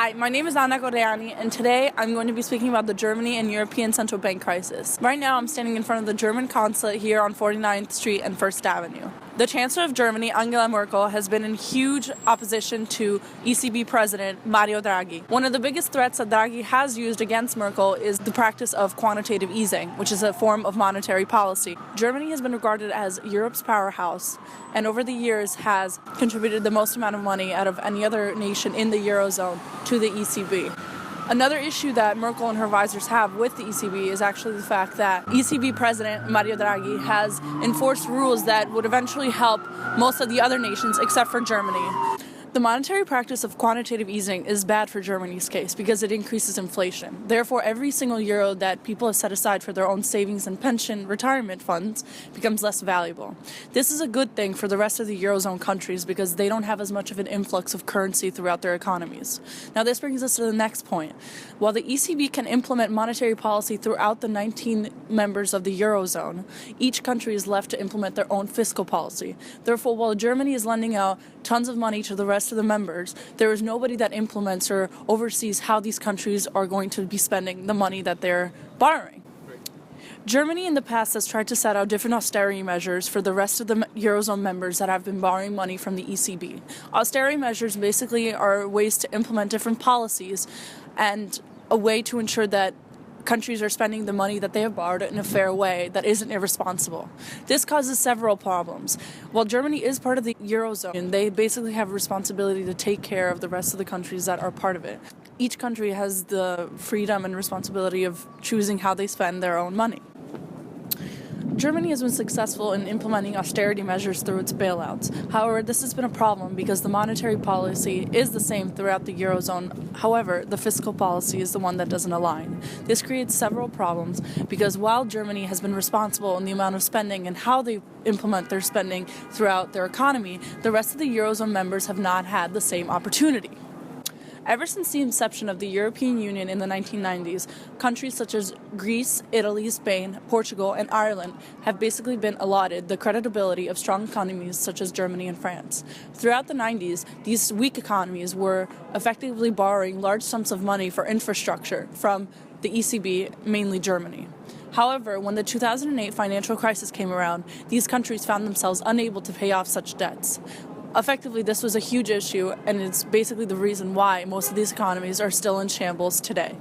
Hi, my name is Anna Correani, and today I'm going to be speaking about the Germany and European Central Bank crisis. Right now, I'm standing in front of the German consulate here on 49th Street and 1st Avenue. The Chancellor of Germany, Angela Merkel, has been in huge opposition to ECB President Mario Draghi. One of the biggest threats that Draghi has used against Merkel is the practice of quantitative easing, which is a form of monetary policy. Germany has been regarded as Europe's powerhouse, and over the years has contributed the most amount of money out of any other nation in the Eurozone to the ECB. Another issue that Merkel and her advisors have with the ECB is actually the fact that ECB President Mario Draghi has enforced rules that would eventually help most of the other nations except for Germany. The monetary practice of quantitative easing is bad for Germany's case because it increases inflation. Therefore, every single euro that people have set aside for their own savings and pension retirement funds becomes less valuable. This is a good thing for the rest of the Eurozone countries because they don't have as much of an influx of currency throughout their economies. Now, this brings us to the next point. While the ECB can implement monetary policy throughout the 19 members of the Eurozone, each country is left to implement their own fiscal policy. Therefore, while Germany is lending out tons of money to the rest of the members, there is nobody that implements or oversees how these countries are going to be spending the money that they're borrowing. Germany in the past has tried to set out different austerity measures for the rest of the Eurozone members that have been borrowing money from the ECB. Austerity measures basically are ways to implement different policies and a way to ensure that countries are spending the money that they have borrowed in a fair way that isn't irresponsible. This causes several problems. While Germany is part of the Eurozone, they basically have a responsibility to take care of the rest of the countries that are part of it. Each country has the freedom and responsibility of choosing how they spend their own money. Germany has been successful in implementing austerity measures through its bailouts. However, this has been a problem because the monetary policy is the same throughout the Eurozone. However, the fiscal policy is the one that doesn't align. This creates several problems because while Germany has been responsible in the amount of spending and how they implement their spending throughout their economy, the rest of the Eurozone members have not had the same opportunity. Ever since the inception of the European Union in the 1990s, countries such as Greece, Italy, Spain, Portugal, and Ireland have basically been allotted the credibility of strong economies such as Germany and France. Throughout the 90s, these weak economies were effectively borrowing large sums of money for infrastructure from the ECB, mainly Germany. However, when the 2008 financial crisis came around, these countries found themselves unable to pay off such debts. Effectively, this was a huge issue, and it's basically the reason why most of these economies are still in shambles today.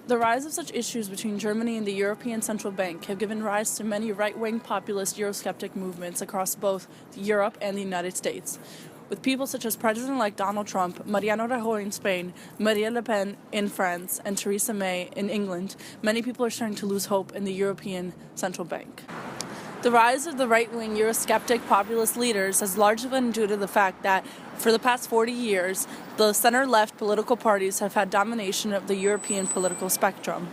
The rise of such issues between Germany and the European Central Bank have given rise to many right-wing populist Eurosceptic movements across both Europe and the United States. With people such as President-elect Donald Trump, Mariano Rajoy in Spain, Marine Le Pen in France, and Theresa May in England, many people are starting to lose hope in the European Central Bank. The rise of the right-wing Eurosceptic populist leaders has largely been due to the fact that for the past 40 years, the center-left political parties have had domination of the European political spectrum.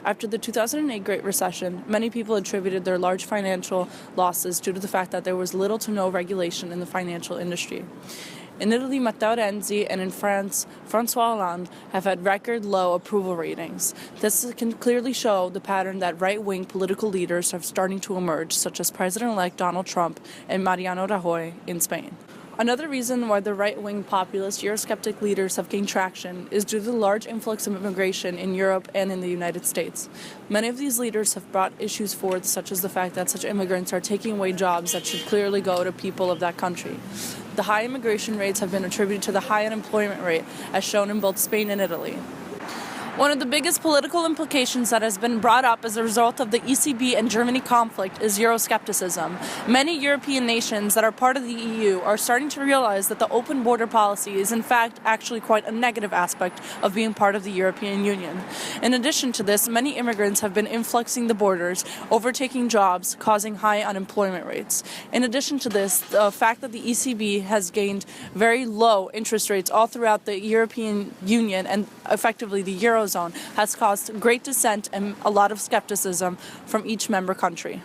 After the 2008 Great Recession, many people attributed their large financial losses due to the fact that there was little to no regulation in the financial industry. In Italy, Matteo Renzi, and in France, François Hollande have had record low approval ratings. This can clearly show the pattern that right-wing political leaders are starting to emerge, such as President-elect Donald Trump and Mariano Rajoy in Spain. Another reason why the right-wing populist Eurosceptic leaders have gained traction is due to the large influx of immigration in Europe and in the United States. Many of these leaders have brought issues forth, such as the fact that such immigrants are taking away jobs that should clearly go to people of that country. The high immigration rates have been attributed to the high unemployment rate, as shown in both Spain and Italy. One of the biggest political implications that has been brought up as a result of the ECB and Germany conflict is Euroscepticism. Many European nations that are part of the EU are starting to realize that the open border policy is in fact actually quite a negative aspect of being part of the European Union. In addition to this, many immigrants have been influxing the borders, overtaking jobs, causing high unemployment rates. In addition to this, the fact that the ECB has gained very low interest rates all throughout the European Union and effectively the Eurozone has caused great dissent and a lot of skepticism from each member country.